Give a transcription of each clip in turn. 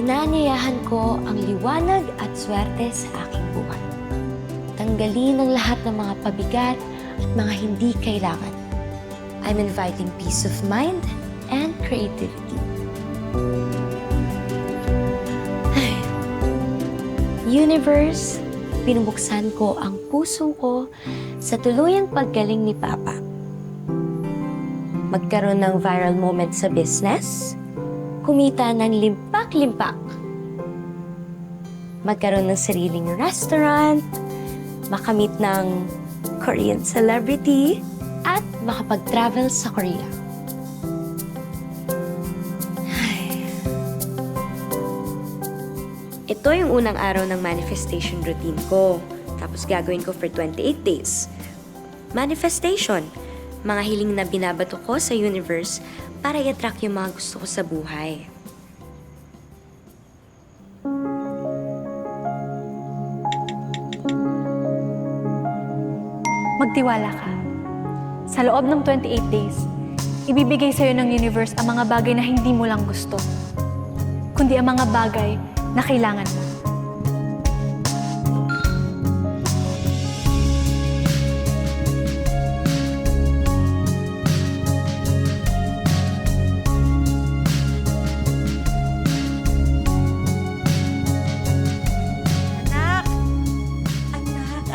Inaanyayahan ko ang liwanag at swerte sa aking buhay. Tanggalin ang lahat ng mga pabigat at mga hindi kailangan. I'm inviting peace of mind and creativity. Universe, pinubuksan ko ang puso ko sa tuluyang paggaling ni Papa. Magkaroon ng viral moment sa business, kumita ng limpak-limpak. Magkaroon ng sariling restaurant, makamit ng Korean celebrity, at makapag-travel sa Korea. Ito yung unang araw ng manifestation routine ko. Tapos gagawin ko for 28 days. Manifestation. Mga hiling na binabato ko sa universe para i-attract yung mga gusto ko sa buhay. Magtiwala ka. Sa loob ng 28 days, ibibigay sa'yo ng universe ang mga bagay na hindi mo lang gusto, kundi ang mga bagay na kailangan mo.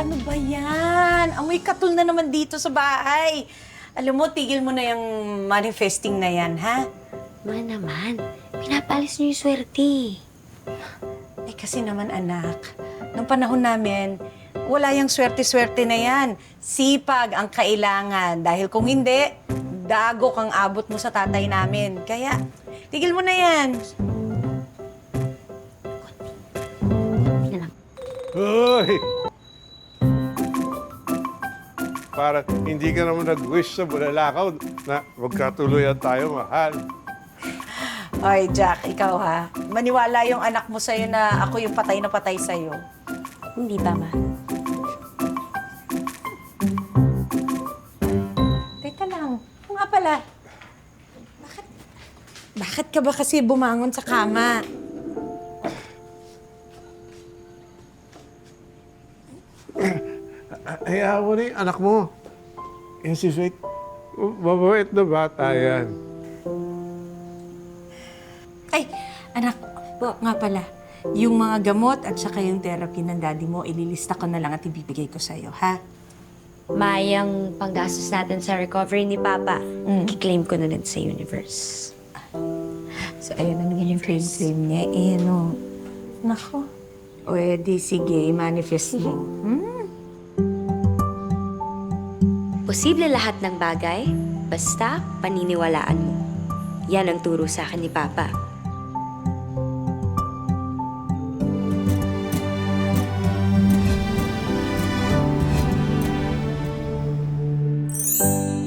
Ano ba yan? Amoy katul na naman dito sa bahay. Alam mo, tigil mo na yung manifesting na yan, ha? Ma naman, pinapalis niyo yung swerte. Eh kasi naman, anak, nung panahon namin, wala yung swerte-swerte na yan. Sipag ang kailangan. Dahil kung hindi, dago kang abot mo sa tatay namin. Kaya, tigil mo na yan. Hoy! Para hindi ka naman nag-wish sa bulalakaw na magkatuluyan tayo, mahal. Oy, Jack, ikaw ha. Maniwala yung anak mo sa'yo na ako yung patay na patay sa'yo. Hindi ba, Ma? Teka lang. Oo nga pala. Bakit ka ba kasi bumangon sa kama? Hayaan mo na yung anak mo. Yan si Sweet. Mabait na bata yan. Ay, anak, nga pala. Yung mga gamot at saka yung therapy ng daddy mo, ililista ko na lang at ibibigay ko sa'yo, ha? Mayang panggastos natin sa recovery ni Papa, i-claim ko na din sa universe. So, ayun na naman yung claim niya, eh, no? Nako. O, edi, sige, manifest mo. Posible lahat ng bagay, basta paniniwalaan mo. Yan ang turo sa akin ni Papa.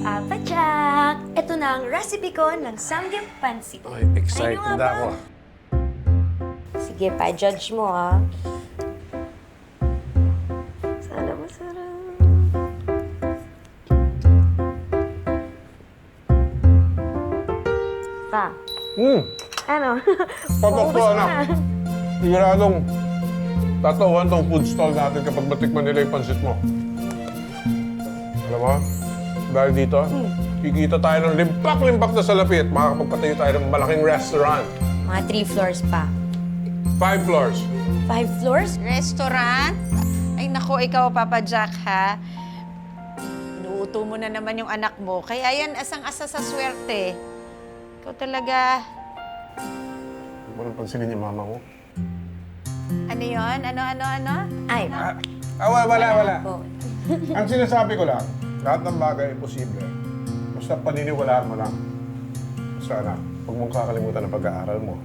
Papa Jack! Ito na ang recipe ko ng samgyup pansit. Ay, excited Ano nga na ba? ako. Sige pa, judge mo ah. Sana masarap. Pa, ano? Patok to, Paubos anak. na. Siguradong tatawahan tong food stall natin kapag matikman nila yung pansit mo. Alam mo, dahil dito, kikita tayo ng limpak-limpak na salapi at makakapagpatayo tayo ng malaking restaurant. Mga 3 floors pa. 5 floors. 5 floors? Restaurant? Ay, nako, ikaw, Papa Jack, ha? Inuuto mo na naman yung anak mo. Kaya yan, asang-asa sa swerte. Ikaw talaga. Hindi mo nang pansinin yung mama ko. Ano yon? Ano? Ay, Wala. po. Ang sinasabi ko lang, lahat ng bagay ay posible. Basta paniniwalaan mo lang. Basta anak, huwag mong kakalimutan ang pag-aaral mo.